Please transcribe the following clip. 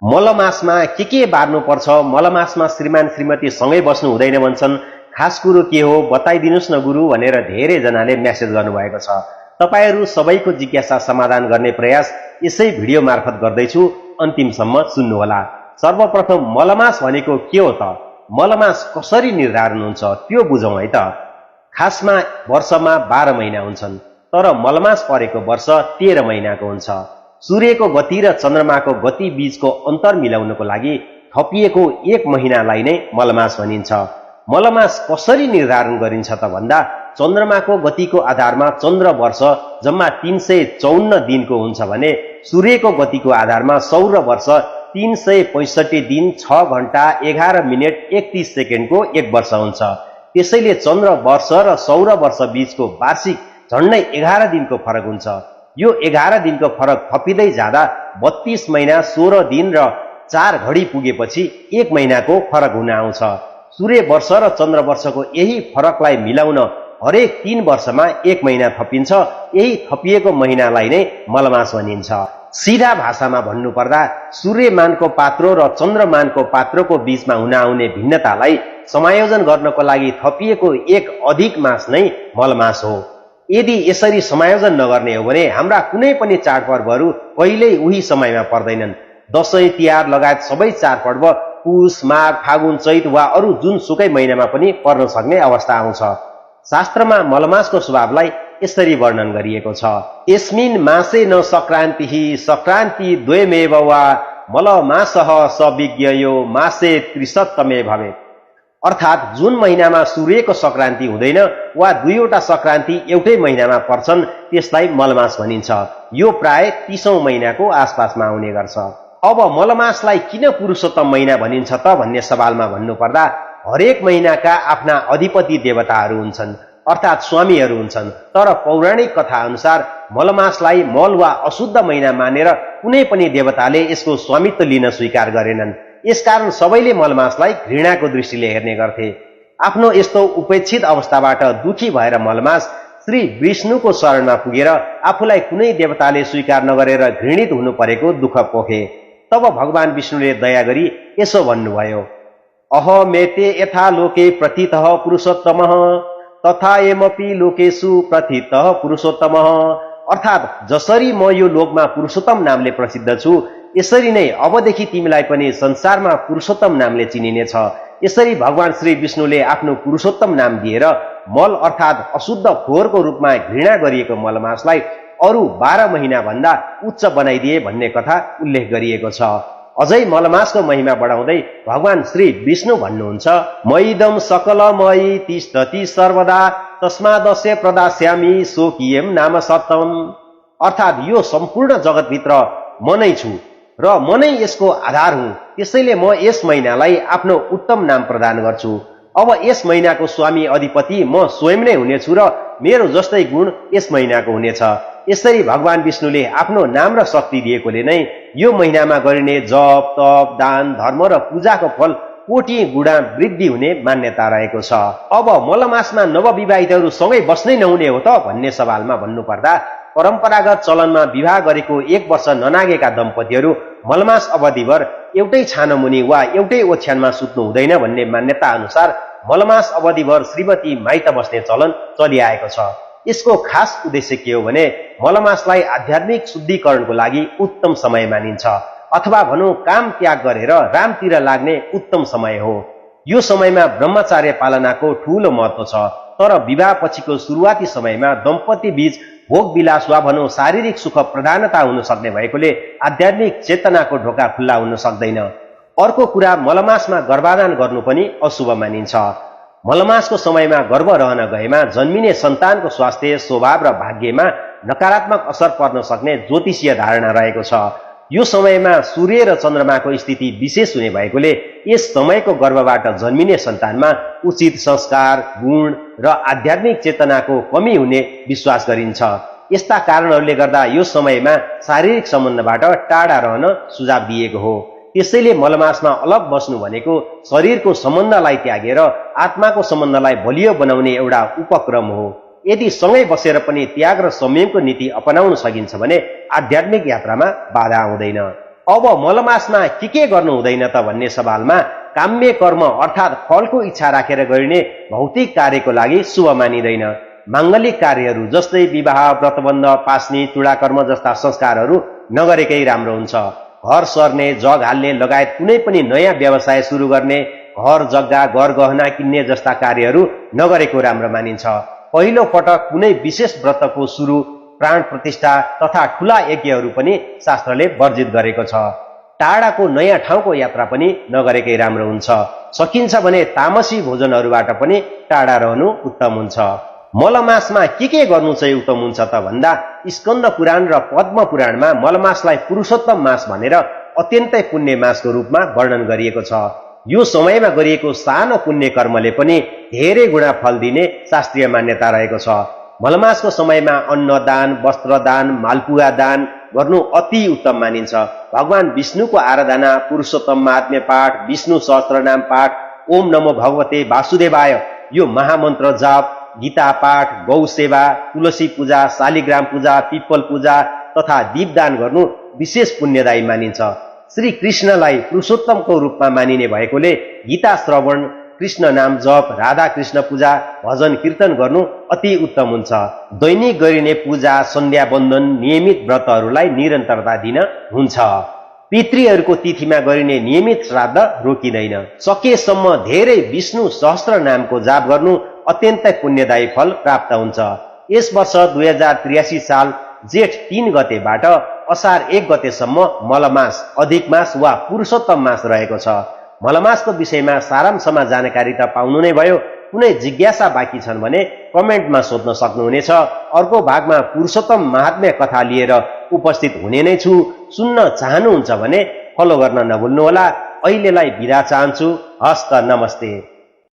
मलमासमा के बार्नुपर्छ, मलमासमा श्रीमान श्रीमती सँगै बस्नु हुँदैन भन्छन्, खास कुरो के हो बताइदिनुस् न गुरु भनेर धेरैजनाले मेसेज गर्नुभएको छ। तपाईहरू सबैको जिज्ञासा समाधान गर्ने प्रयास यसै भिडियो मार्फत गर्दैछु, अन्तिमसम्म सुन्नुहोला। सर्वप्रथम मलमास भनेको के हो त, मलमास कसरी निर्धारण हुन्छ त्यो बुझौँ है त। खासमा वर्षमा 12 महिना हुन्छन्, तर मलमास परेको वर्ष 13 महिनाको हुन्छ। सूर्यको गति र चन्द्रमाको गति बीचको अन्तर मिलाउनको लागि थपिएको 1 महिनालाई नै मलमास भनिन्छ। मलमास कसरी निर्धारण गरिन्छ त भन्दा चन्द्रमाको गतिको आधारमा चन्द्र वर्ष जम्मा 354 दिनको हुन्छ भने सूर्यको गतिको आधारमा सौर वर्ष 365 दिन 6 घण्टा 11 मिनेट 31 सेकेन्डको 1 वर्ष हुन्छ। त्यसैले चन्द्र वर्ष र सौर वर्ष बीचको वार्षिक झन्डै 11 दिनको फरक हुन्छ। यो 11 दिनको फरक थपिँदै जाँदा 32 महिना 16 दिन र 4 घडी पुगेपछि 1 महिनाको फरक हुन आउँछ। सूर्य वर्ष र चन्द्र वर्षको यही फरकलाई मिलाउन हरेक 3 वर्षमा 1 महिना थपिन्छ। यही थपिएको महिनालाई नै मलमास भनिन्छ। सिधा भाषामा भन्नुपर्दा सूर्यमानको पात्रो र चन्द्रमानको पात्रोको बीचमा हुन आउने भिन्नतालाई समायोजन गर्नको लागि थपिएको एक अधिक मास नै मलमास हो। यदि यसरी समायोजन नगर्ने हो भने हाम्रा कुनै पनि चाडपर्वहरू कहिल्यै उही समयमा पर्दैनन्। दशैं तिहार लगायत सबै चाडपर्व पुष माघ फागुन चैत वा अरू जुनसुकै महिनामा पनि पर्न सक्ने अवस्था आउँछ। शास्त्रमा मलमासको स्वभावलाई यसरी वर्णन गरिएको छ। यस्मिन् मासे न संक्रान्तिः संक्रान्ति द्वयमेव वा मलमासः सविज्ञयो मासे त्रिशतमे भवेत्। अर्थात् जुन महिनामा सूर्यको संक्रान्ति हुँदैन वा दुईवटा संक्रान्ति एउटै महिनामा पर्छन् त्यसलाई मलमास भनिन्छ। यो प्राय 30औं महिनाको आसपासमा आउने गर्छ। अब मलमासलाई किन पुरुषोत्तम महिना भनिन्छ त भन्ने सवालमा भन्नुपर्दा हरेक महिनाका आफ्ना अधिपति देवताहरू हुन्छन्, अर्थात् स्वामीहरू हुन्छन्। तर पौराणिक कथा अनुसार मलमासलाई मल वा अशुद्ध महिना मानेर कुनै पनि देवताले यसको स्वामित्व लिन स्वीकार गरेनन्। यसकारण सबैले मलमासलाई घृणाको दृष्टिले हेर्ने गर्थे। आफ्नो यस्तो उपेक्षित अवस्थाबाट दुखी भएर मलमास श्री विष्णुको शरणमा पुगेर आफूलाई कुनै देवताले स्वीकार नगरेर घृणित हुनु परेको दुःख पोखे। तब भगवान विष्णुले दया गरी यसो भन्नुभयो, अहमेते यथा लोके प्रथितः पुरुषोत्तमः तथा एमपि लोकेषु प्रथितः पुरुषोत्तमः। अर्थात् जसरी म यो लोकमा पुरुषोत्तम नामले प्रसिद्ध छु यसरी नै अबदेखि तिमीलाई पनि संसारमा पुरुषोत्तम नामले चिनिनेछ। यसरी भगवान श्री विष्णुले आफ्नो पुरुषोत्तम नाम दिएर मल अर्थात् अशुद्ध फोहोरको रूपमा घृणा गरिएको मलमासलाई अरू 12 महिना भन्दा उच्च बनाइदिए भन्ने कथा उल्लेख गरिएको छ। अझै मलमासको महिमा बढाउँदै भगवान श्री विष्णु भन्नुहुन्छ, मयिदम सकलमयि तिष्ठति सर्वदा तस्मादस्य प्रदास्यामि सोकियम नाम सप्तम। अर्थात् यो सम्पूर्ण जगतभित्र म नै छु र म नै यसको आधार हुँ। त्यसैले म यस महिनालाई आफ्नो उत्तम नाम प्रदान गर्छु। अब यस महिनाको स्वामी अधिपति म स्वयं नै हुनेछु र मेरो जस्तै गुण यस महिनाको हुनेछ। यसरी भगवान विष्णुले आफ्नो नाम र शक्ति दिएकोले नै यो महिनामा गरिने जप तप दान धर्म र पूजाको फल कोटि गुणा वृद्धि हुने मान्यता रहेको छ। अब मलमासमा नवविवाहितहरू सँगै बस्नै नहुने हो त भन्ने सवालमा भन्नुपर्दा परम्परागत चलनमा विवाह गरेको 1 वर्ष ननागेका दम्पतिहरू मलमास अवधिभर एउटै छानामुनि वा एउटै ओछ्यानमा सुत्नु हुँदैन भन्ने मान्यता अनुसार मलमास अवधिभर श्रीमती माइत बस्ने चलन चलिआएको छ। यसको खास उद्देश्य के हो भने मलमासलाई आध्यात्मिक शुद्धिकरणको लागि उत्तम समय मानिन्छ, अथवा भनौँ काम त्याग गरेर रामतिर लाग्ने उत्तम समय हो। यो समयमा ब्रह्मचार्य पालनाको ठूलो महत्व छ। तर विवाह पछिको सुरुवाती समयमा दम्पति बीच भोग विलास वा भनौँ शारीरिक सुख प्रधानता हुन सक्ने भएकोले आध्यात्मिक चेतनाको ढोका खुल्ला हुन सक्दैन। अर्को कुरा, मलमासमा गर्भाधान गर्नु पनि अशुभ मानिन्छ। मलमासको समयमा गर्भ रहन गएमा जन्मिने सन्तानको स्वास्थ्य स्वभाव र भाग्यमा नकारात्मक असर पर्न सक्ने ज्योतिषीय धारणा रहेको छ। यो समयमा सूर्य र चन्द्रमाको स्थिति विशेष हुने भएकोले यस समयको गर्भबाट जन्मिने सन्तानमा उचित संस्कार गुण र आध्यात्मिक चेतनाको कमी हुने विश्वास गरिन्छ। यस्ता कारणहरूले गर्दा यो समयमा शारीरिक सम्बन्धबाट टाढा रहन सुझाव दिएको हो। त्यसैले मलमासमा अलग बस्नु भनेको शरीरको सम्बन्धलाई त्यागेर आत्माको सम्बन्धलाई बलियो बनाउने एउटा उपक्रम हो। यदि सँगै बसेर पनि त्याग र संयमको नीति अपनाउन सकिन्छ भने आध्यात्मिक यात्रामा बाधा आउँदैन। अब मलमासमा के गर्नु हुँदैन त भन्ने सवालमा काम्य कर्म अर्थात् फलको इच्छा राखेर गरिने भौतिक कार्यको लागि शुभ मानिँदैन। माङ्गलिक कार्यहरू जस्तै विवाह, व्रतबन्ध, पास्नी, चूडाकर्म जस्ता संस्कारहरू नगरेकै राम्रो हुन्छ। घर सर्ने, जग हाल्ने लगायत कुनै पनि नयाँ व्यवसाय सुरु गर्ने, घर जग्गा, घर गहना किन्ने जस्ता कार्यहरू नगरेको राम्रो मानिन्छ। पहिलो पटक कुनै विशेष व्रतको सुरु, प्राण प्रतिष्ठा तथा ठूला यज्ञहरू पनि शास्त्रले वर्जित गरेको छ। टाढाको नयाँ ठाउँको यात्रा पनि नगरेकै राम्रो हुन्छ। सकिन्छ भने तामसी भोजनहरूबाट पनि टाढा रहनु उत्तम हुन्छ। मलमासमा के गर्नु चाहिँ उत्तम हुन्छ त भन्दा स्कन्द पुराण र पद्म पुराणमा मलमासलाई पुरुषोत्तम मास भनेर अत्यन्तै पुण्य मासको रूपमा वर्णन गरिएको छ। यो समयमा गरिएको सानो पुण्य कर्मले पनि धेरै गुणा फल दिने शास्त्रीय मान्यता रहेको छ। मलमासको समयमा अन्नदान, वस्त्रदान, मालपुवा दान गर्नु अति उत्तम मानिन्छ। भगवान विष्णुको आराधना, पुरुषोत्तम महात्म्य पाठ, विष्णु सहस्त्रनाम पाठ, ओम नमो भगवते वासुदेवाय यो महामन्त्र जाप, गीता पाठ, गौ सेवा, तुलसी पूजा, शालिग्राम पूजा, पिप्पल पूजा तथा दीपदान गर्नु विशेष पुण्यदायी मानिन्छ। श्री कृष्णलाई पुरुषोत्तमको रूपमा मानिने भएकोले गीता श्रवण, कृष्ण नाम जप, राधा कृष्ण पूजा, भजन कीर्तन गर्नु अति उत्तम हुन्छ। दैनिक गरिने पूजा, सन्ध्या बन्धन, नियमित व्रतहरूलाई निरन्तरता दिन हुन्छ। पितृहरूको तिथिमा गरिने नियमित श्राद्ध रोकिँदैन। सकेसम्म धेरै विष्णु सहस्त्र नामको जाप गर्नु अत्यन्तै पुण्यदायी फल प्राप्त हुन्छ। यस वर्ष 2083 साल जेठ 3 गतेबाट असार 1 गतेसम्म मलमास, अधिक मास वा पुरुषोत्तम मास रहेको छ। मलमासको विषयमा सारांशमा जानकारी त पाउनु नै भयो। कुनै जिज्ञासा बाँकी छन् भने कमेन्टमा सोध्न सक्नुहुनेछ। अर्को भागमा पुरुषोत्तम महात्म्य कथा लिएर उपस्थित हुने नै छु। सुन्न चाहनुहुन्छ भने फलो गर्न नभुल्नुहोला। अहिलेलाई बिदा चाहन्छु। हस्त नमस्ते।